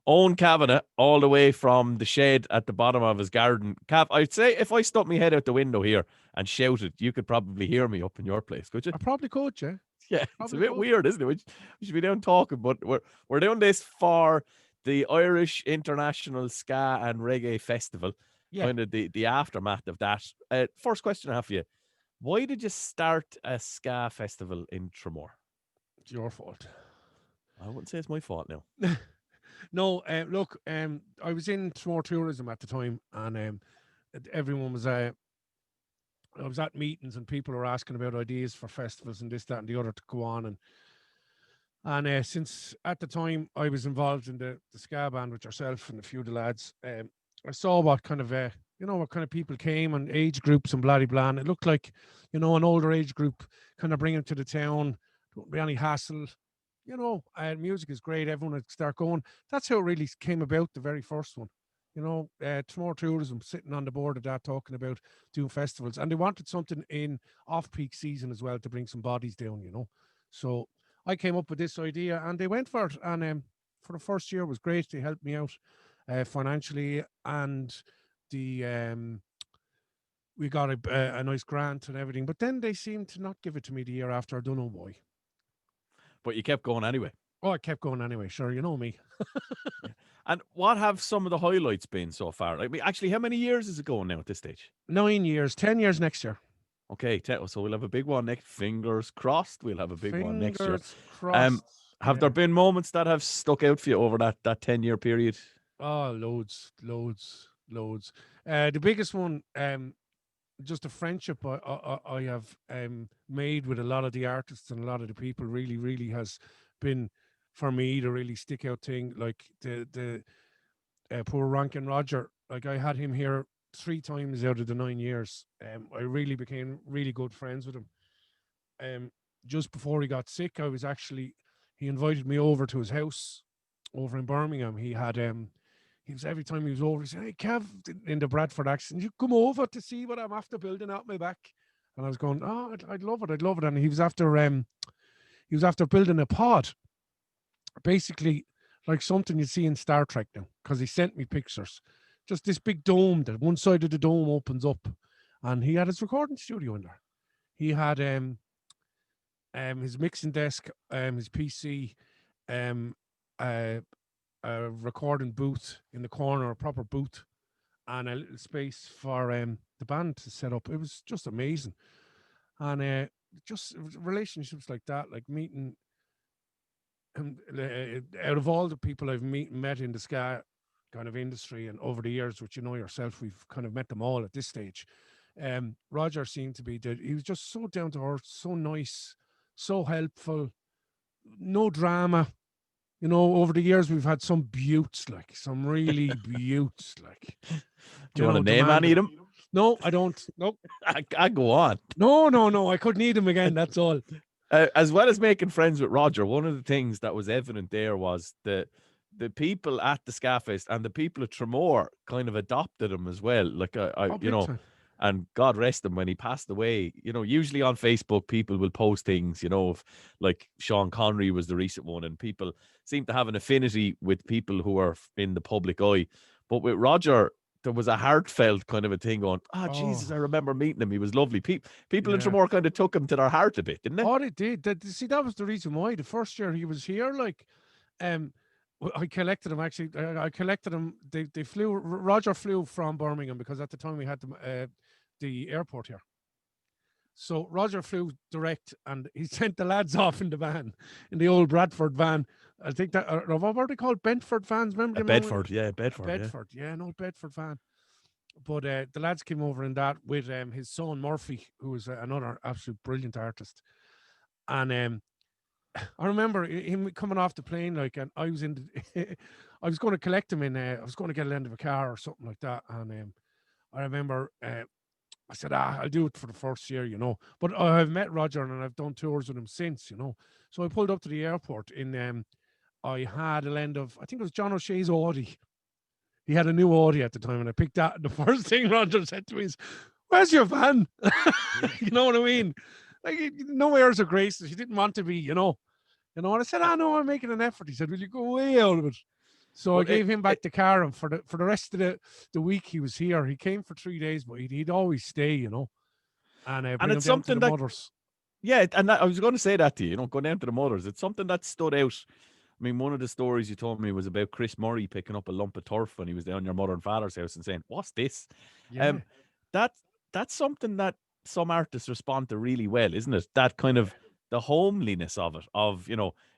Owen Kavanagh, all the way from the shed at the bottom of his garden. Cav, I'd say if I stuck my head out the window here and shouted, you could probably hear me up in your place, could you? I probably could, yeah. Yeah, it's a Probably bit could. weird, isn't it? We should be down talking, but we're doing this for the Irish International Ska and Reggae Festival, Yeah, kind of the aftermath of that. First question I have for you: why did you start a ska festival in Tremor? it's your fault. I wouldn't say it's my fault now. No, look, I was in more tourism at the time, and everyone was. I was at meetings, and people were asking about ideas for festivals and this, that, and the other to go on, and since at the time I was involved in the ska band with yourself and a few of the lads, I saw what kind of what kind of people came and age groups and blah blah, and it looked like an older age group kind of bring them to the town. Don't be any hassle. Music is great. Everyone would start going. That's how it really came about. The very first one. Tomorrow Tourism sitting on the board of that, talking about doing festivals, and they wanted something in off-peak season as well to bring some bodies down. So I came up with this idea, and they went for it. And for the first year, it was great. They helped me out financially, and the we got a nice grant and everything. But then they seemed to not give it to me the year after. I don't know why. But you kept going anyway. Oh, I kept going anyway. Sure, you know me. Yeah. And what have some of the highlights been so far? I mean, actually, how many years is it going now at this stage? 9 years, 10 years next year. Okay, so we'll have a big one next. Fingers crossed, we'll have a big one next year. Fingers crossed. Have there Yeah. been moments that have stuck out for you over that 10-year period? Oh, loads, loads, loads. The biggest one, just a friendship I have made with a lot of the artists and a lot of the people really, really has been for me the really stick out thing. Like the poor Rankin Roger, like I had him here 3 times out of the 9 years. I really became really good friends with him. Just before he got sick, he invited me over to his house over in Birmingham. He was every time he was over, he said, "Hey, Kev," in the Bradford accent, "you come over to see what I'm after building out my back." And I was going, "Oh, I'd love it, I'd love it." And he was after building a pod, basically like something you see in Star Trek now, because he sent me pictures. Just this big dome that one side of the dome opens up, and he had his recording studio in there. He had his mixing desk, his PC, um, uh, a recording booth in the corner, a proper booth, and a little space for the band to set up. It was just amazing, and just relationships like that, like meeting out of all the people I've met in the ska kind of industry and over the years, which you know yourself, we've kind of met them all at this stage. Roger seemed to be he was just so down to earth, so nice, so helpful, no drama. Over the years we've had some buttes, like some really buttes, like Do you want to name any of them? No, I don't. Nope. I go on. No. I couldn't eat him again. That's all. As well as making friends with Roger, one of the things that was evident there was the people at the Scafest and the people at Tremor kind of adopted him as well. Like Big time. and God rest him when he passed away. Usually on Facebook, people will post things, if like Sean Connery was the recent one, and people seem to have an affinity with people who are in the public eye. But with Roger, there was a heartfelt kind of a thing going, Jesus, I remember meeting him. He was lovely. People in Tremor kind of took him to their heart a bit, didn't they? Oh, they did. See, that was the reason why. The first year he was here, like, I collected him, actually. I collected him. They flew, Roger flew from Birmingham, because at the time we had the airport here. So Roger flew direct, and he sent the lads off in the van, in the old Bradford van. I think that, what were they called? Bedford vans, remember them? Bedford, yeah, Bedford. Bedford, yeah, an old Bedford van. But the lads came over in that with his son Murphy, who was another absolute brilliant artist. And I remember him coming off the plane, like, and I was I was going to collect him I was going to get a end of a car or something like that. And I remember I said, I'll do it for the first year, But I've met Roger and I've done tours with him since, So I pulled up to the airport I had a lend of, I think it was John O'Shea's Audi. He had a new Audi at the time, and I picked that. The first thing Roger said to me is, "Where's your van?" You know what I mean? Like, no airs of grace. He didn't want to be, And I said, "No, I'm making an effort." He said, "Will you go way out of it?" So I But gave him back the car, and for the rest of the week he was here. He came for 3 days, but he'd always stay, and and bring him it's down to something the that, mothers. yeah, and I was going to say that to you, go down to the mothers. It's something that stood out. I mean, one of the stories you told me was about Chris Murray picking up a lump of turf when he was down your mother and father's house and saying, "What's this?" Yeah. Um, that that's something that some artists respond to really well, isn't it? That kind of the homeliness of it, of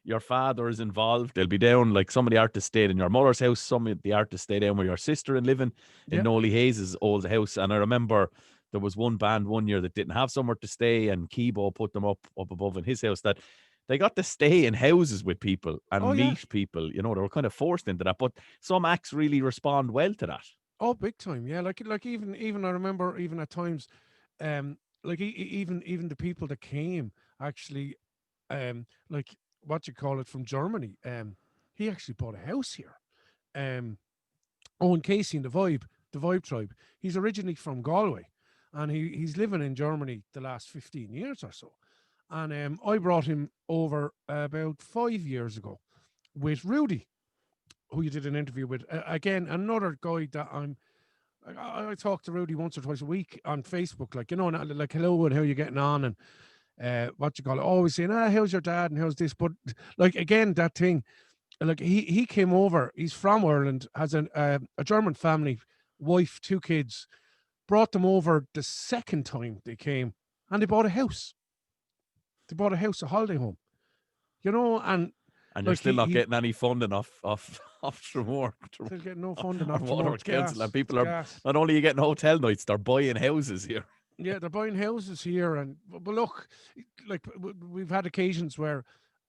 your father is involved. They'll be down, like some of the artists stayed in your mother's house, some of the artists stay down with your sister and living in Yeah. Nolly Hayes' old house. And I remember there was one band one year that didn't have somewhere to stay, and Kibo put them up above in his house, that they got to stay in houses with people Oh and yeah. meet people. They were kind of forced into that. But some acts really respond well to that. Oh, big time. Yeah. Like even I remember even at times, like even the people that came actually, like what you call it from Germany. He actually bought a house here. Um, Owen Casey and the Vibe Tribe. He's originally from Galway, and he's living in Germany the last 15 years or so. And I brought him over about 5 years ago with Rudy, who you did an interview with. Again, another guy that I talk to Rudy once or twice a week on Facebook, like hello and how you getting on, and what you call it, always saying, how's your dad and how's this, but like again that thing, like he came over. He's from Ireland, has a German family, wife, 2 kids. Brought them over the second time they came, and they bought a house. They bought a house, a holiday home. And And you're like still not he getting any funding off off Tremor still getting no funding or off Tremor. Waterford It's Council, and gas. It's people are gas. not only are you getting hotel nights, they're buying houses here. Yeah, they're buying houses here, and but look, like we've had occasions where,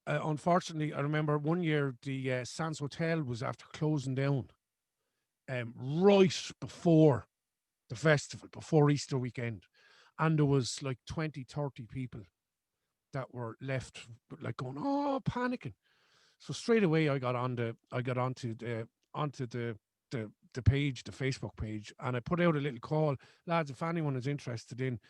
unfortunately, I remember one year the Sands Hotel was after closing down, right before the festival, before Easter weekend, and there was like 20, 30 people that were left, like going, oh, panicking. So straight away, I got onto the page, the Facebook page, and I put out a little call, lads, if anyone is interested in,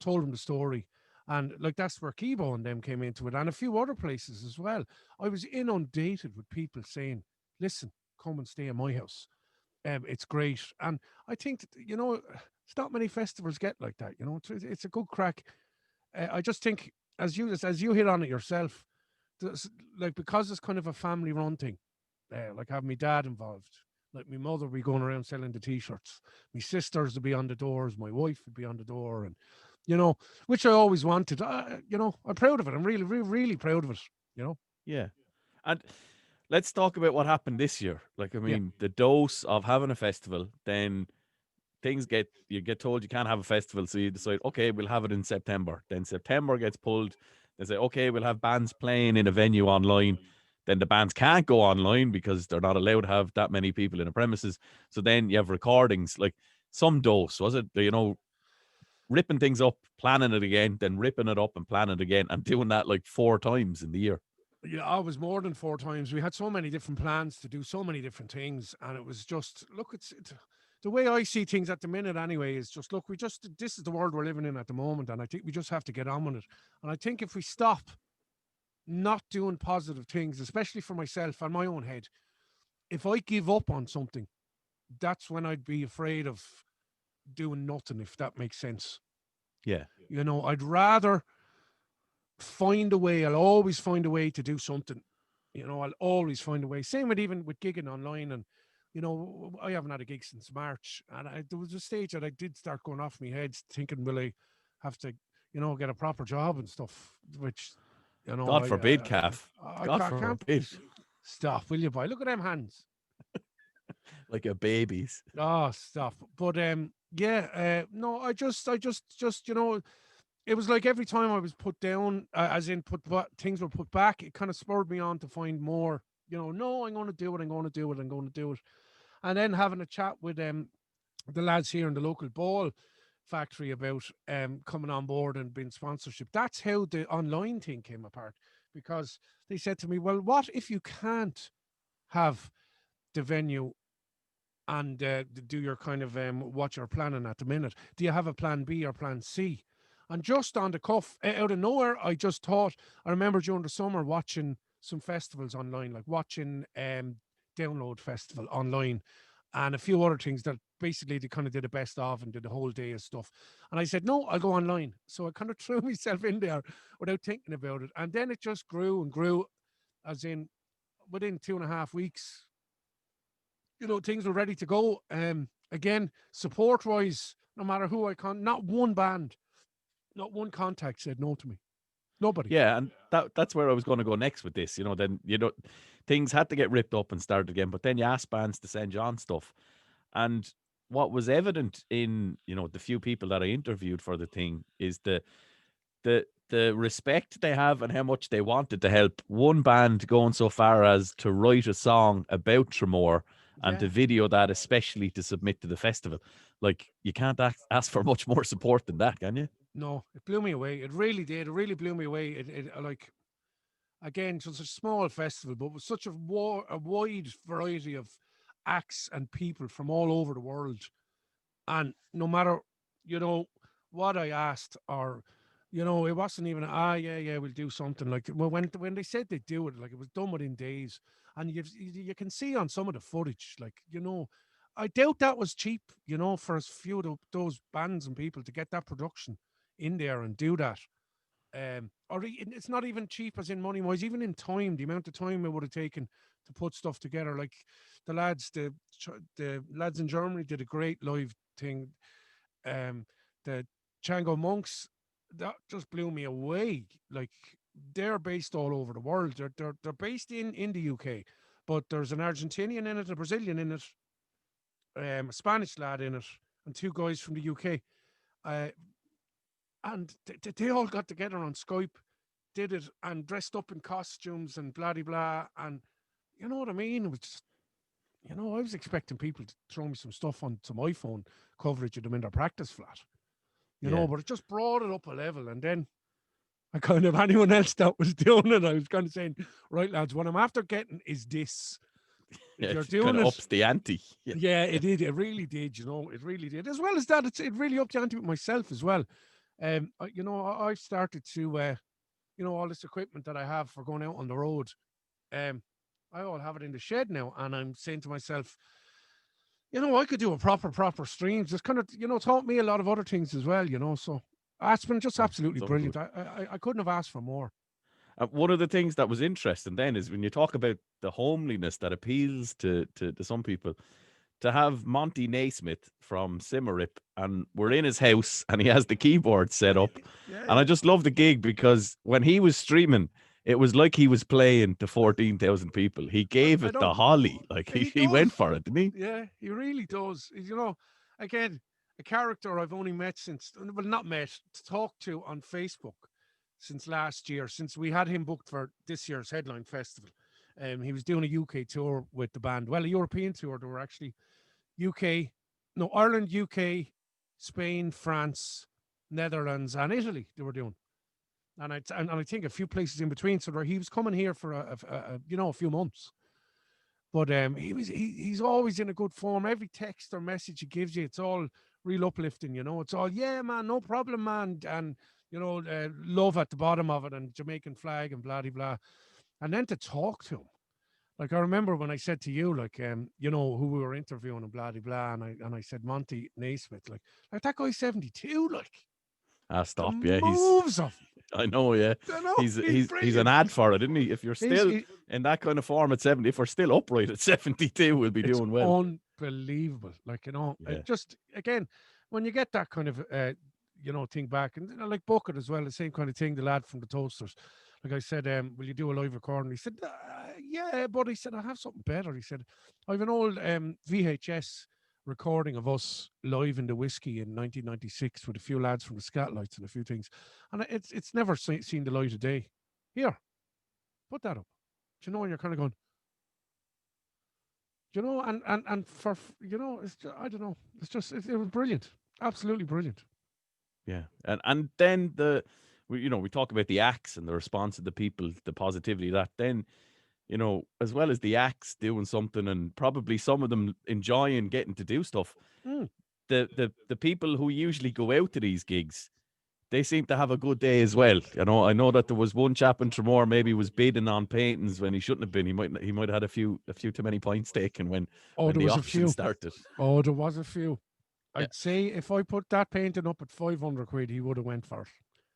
told them the story. And like that's where Kibo and them came into it, and a few other places as well. I was inundated with people saying, listen, come and stay in my house. It's great. And I think that, it's not many festivals get like that. It's a good crack. I just think, as you hit on it yourself, like because it's kind of a family run thing, like having my dad involved, like my mother would be going around selling the t-shirts, my sisters would be on the doors, my wife would be on the door, and you know, which I always wanted. I'm proud of it. I'm really, really, really proud of it. You know. Yeah. And let's talk about what happened this year. Like, I Yeah. mean, the dose of having a festival, then you get told you can't have a festival, so you decide, okay, we'll have it in September. Then September gets pulled. They say, okay, we'll have bands playing in a venue online. Then the bands can't go online because they're not allowed to have that many people in a premises. So then you have recordings, like some dose, was it? Ripping things up, planning it again, then ripping it up and planning it again, and doing that like 4 times in the year. Yeah, I was more than 4 times. We had so many different plans to do so many different things, and it was just look. It's the way I see things at the minute. Anyway, is just look. This is the world we're living in at the moment, and I think we just have to get on with it. And I think if we stop not doing positive things, especially for myself and my own head, if I give up on something, that's when I'd be afraid of doing nothing. If that makes sense, Yeah. I'd rather find a way. I'll always find a way to do something. I'll always find a way. Same with even with gigging online. And, I haven't had a gig since March. And there was a stage that I did start going off my head thinking, will I have to, get a proper job and stuff, which, God forbid, calf. I God can't forbid. stop, will you, boy? Look at them hands. Like a baby's. Oh, stop. But, yeah, no, just, it was like every time I was put down, as in things were put back, it kind of spurred me on to find more. No, I'm going to do it. I'm going to do it. I'm going to do it. And then having a chat with the lads here in the local ball factory about coming on board and being sponsorship. That's how the online thing came apart, because they said to me, "Well, what if you can't have the venue and do your kind of what you're planning at the minute? Do you have a plan B or plan C?" And just on the cuff, out of nowhere, I just thought, I remember during the summer watching some festivals online, like watching Download Festival online, and a few other things that basically they kind of did the best of and did the whole day of stuff. And I said, no, I'll go online. So I kind of threw myself in there without thinking about it. And then it just grew and grew, as in within 2.5 weeks, things were ready to go. Again, support wise, no matter who not one band, not one contact said no to me. Nobody. Yeah, and that's where I was going to go next with this. Then things had to get ripped up and started again, but then you asked bands to send you on stuff, and what was evident in the few people that I interviewed for the thing is the respect they have and how much they wanted to help. One band going so far as to write a song about Tramore and to video that, especially to submit to the festival. Like, you can't ask for much more support than that, can you? No, it blew me away. It really did. It really blew me away. It like, again, it was a small festival, but with such a wide variety of acts and people from all over the world. And no matter, what I asked, or, it wasn't even, yeah, we'll do something. Like, well, when they said they'd do it, like, it was done within days. And you can see on some of the footage, like, I doubt that was cheap, for a few of those bands and people to get that production in there and do that. Or it's not even cheap as in money wise, even in time, the amount of time it would have taken to put stuff together. Like the lads in Germany did a great live thing. The Chango Monks, that just blew me away. Like, they're based all over the world. They're based in the UK, but there's an Argentinian in it, a Brazilian in it, a Spanish lad in it, and two guys from the UK. And they all got together on Skype, did it, and dressed up in costumes and blah, blah. And you know what I mean? It was just, I was expecting people to throw me some stuff on some iPhone coverage of them in their practice flat, but it just brought it up a level. And then I kind of, anyone else that was doing it, I was kind of saying, right, lads, what I'm after getting is this. If you're doing kind of ups the ante. Yeah, it did. It really did. It really did. As well as that, it really upped the ante with myself as well. I've started to, all this equipment that I have for going out on the road, I all have it in the shed now, and I'm saying to myself, I could do a proper streams. It's kind of, taught me a lot of other things as well, so it's been just absolutely brilliant. I couldn't have asked for more. One of the things that was interesting then is when you talk about the homeliness that appeals to some people, to have Monty Naismith from Simmerip, and we're in his house and he has the keyboard set up. And I just love the gig because when he was streaming, it was like he was playing to 14,000 people. He gave it the holly. Like he went for it, didn't he? Yeah, he really does. Again, a character I've only met talked to on Facebook since last year, since we had him booked for this year's headline festival. He was doing a UK tour with the band. Well, a European tour. They were actually Ireland, UK, Spain, France, Netherlands, and Italy. They were doing, and I think a few places in between. So he was coming here for a few months. But he's always in a good form. Every text or message he gives you, it's all real uplifting. It's all, yeah, man, no problem, man, and love at the bottom of it, and Jamaican flag and blah blah. And then to talk to him, like, I remember when I said to you, like, who we were interviewing and blah blah, and I said Monty Naismith, like that guy's 72, like. Stop, yeah, moves of him. I know, yeah. He's an ad for it, isn't he? If you're still in that kind of form at 70, if we're still upright at 72, we'll be doing well. Unbelievable, like, just again, when you get that kind of thing back, and like Bucket as well, the same kind of thing. The lad from the Toasters. Like I said, will you do a live recording? He said, yeah, but he said, I have something better. He said, I have an old VHS recording of us live in the Whiskey in 1996 with a few lads from the Scatlights and a few things. And it's never seen the light of day. Here, put that up. Do you know, when you're kind of going, and for, it's just, I don't know. It's just, it was brilliant. Absolutely brilliant. Yeah. And then we talk about the acts and the response of the people, the positivity that then, as well as the acts doing something and probably some of them enjoying getting to do stuff, the people who usually go out to these gigs, they seem to have a good day as well. You know, I know that there was one chap in Tremor maybe was bidding on paintings when he shouldn't have been. He might have had a few too many points taken when Oh, there the was a auction few. started. Oh, there was a few. Yeah. I'd say if I put that painting up at 500 quid, he would have went for it.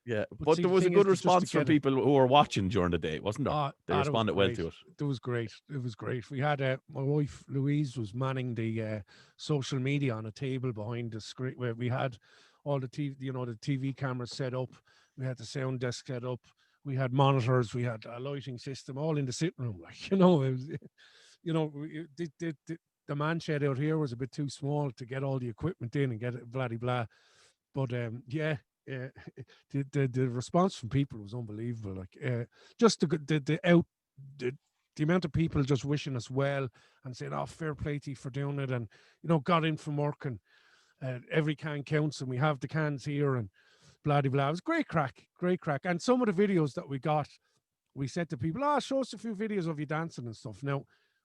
Yeah, But but see, there the was a thing is good to just to response from get it. people who were watching during the day, wasn't there? They That was responded well great. to it. It was great. It was great. We had my wife Louise was manning the social media on a table behind the screen where we had all the TV, the TV cameras set up. We had the sound desk set up. We had monitors. We had a lighting system all in the sitting room. Like, it was, the man shed out here was a bit too small to get all the equipment in and get it blah blah. But yeah, the response from people was unbelievable. Like just the amount of people just wishing us well and saying, "Oh, fair play to you for doing it," and got in from work and every can counts, and we have the cans here and blah blah. It was great crack, great crack. And some of the videos that we got, we said to people, show us a few videos of you dancing and stuff. Now,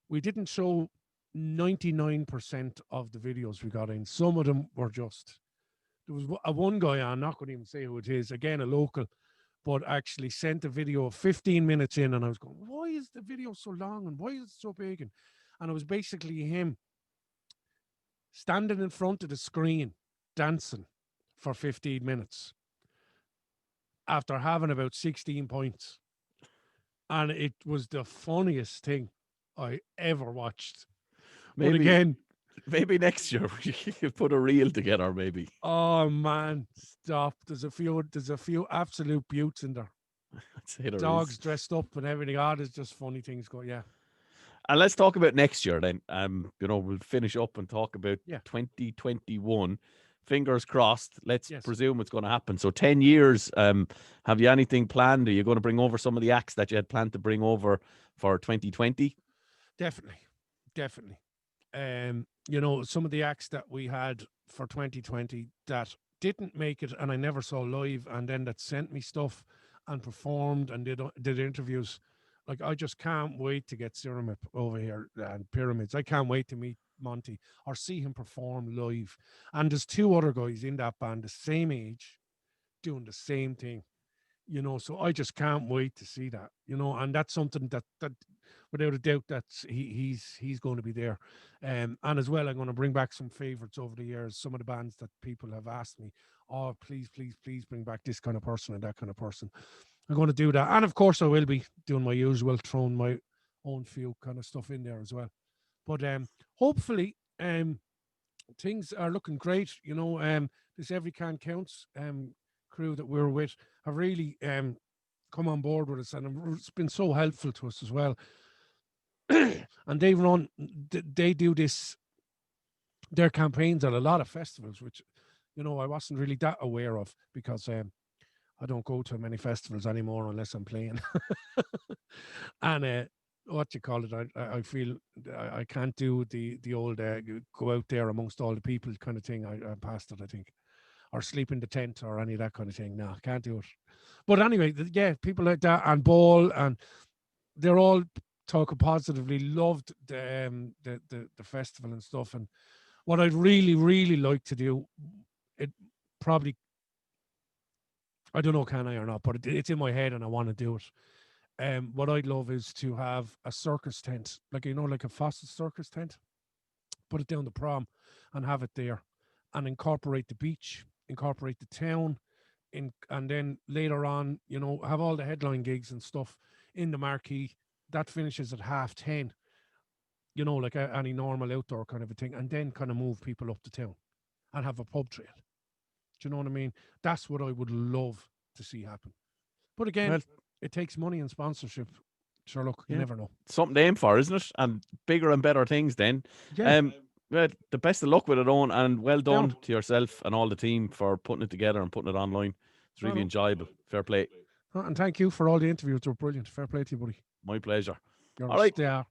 we didn't show 99% of the videos we got in. Some of them were just. There was one guy, I'm not going to even say who it is, again, a local, but actually sent a video of 15 minutes in, and I was going, why is the video so long and why is it so big? And it was basically him standing in front of the screen dancing for 15 minutes after having about 16 points. And it was the funniest thing I ever watched. But again, maybe next year you could put a reel together, maybe. Oh man, stop. There's a few absolute beauts in there. I'd say there Dogs is. dressed up and everything. There's just funny things going, yeah. And let's talk about next year then. We'll finish up and talk about 2021. Fingers crossed. Let's presume it's going to happen. So 10 years. Have you anything planned? Are you going to bring over some of the acts that you had planned to bring over for 2020? Definitely. Some of the acts that we had for 2020 that didn't make it and I never saw live, and then that sent me stuff and performed and did interviews. Like, I just can't wait to get Cyramic over here and Pyramids. I can't wait to meet Monty or see him perform live. And there's two other guys in that band, the same age, doing the same thing. So I just can't wait to see that. And that's something that without a doubt that he's going to be there. And as well, I'm going to bring back some favorites over the years. Some of the bands that people have asked me, oh, please bring back this kind of person and that kind of person. I'm going to do that. And of course I will be doing my usual, throwing my own few kind of stuff in there as well. But hopefully things are looking great. This Every Can Counts crew that we're with have really come on board with us, and it's been so helpful to us as well. And they do their campaigns at a lot of festivals, which I wasn't really that aware of, because I don't go to many festivals anymore unless I'm playing. And what you call it, I feel I can't do the old go out there amongst all the people kind of thing. I'm past it, I think. Or sleep in the tent or any of that kind of thing. No, can't do it. But anyway, people like that and Ball, and they're all talking positively, loved the festival and stuff. And what I'd really, really like to do, it probably, I don't know, can I or not, but it's in my head and I want to do it. What I'd love is to have a circus tent, like a Fossil circus tent, put it down the prom and have it there, and incorporate the beach, incorporate the town, and then later on, have all the headline gigs and stuff in the marquee. That finishes at 10:30, like any normal outdoor kind of a thing, and then kind of move people up to town and have a pub trail. Do you know what I mean? That's what I would love to see happen. But again, it takes money and sponsorship. Sure, look, you never know. Something to aim for, isn't it? And bigger and better things then. Yeah. Well, the best of luck with it, Owen, and well done to yourself and all the team for putting it together and putting it online. It's really enjoyable. Fair play. And thank you for all the interviews. They were brilliant. Fair play to you, buddy. My pleasure. You're a star.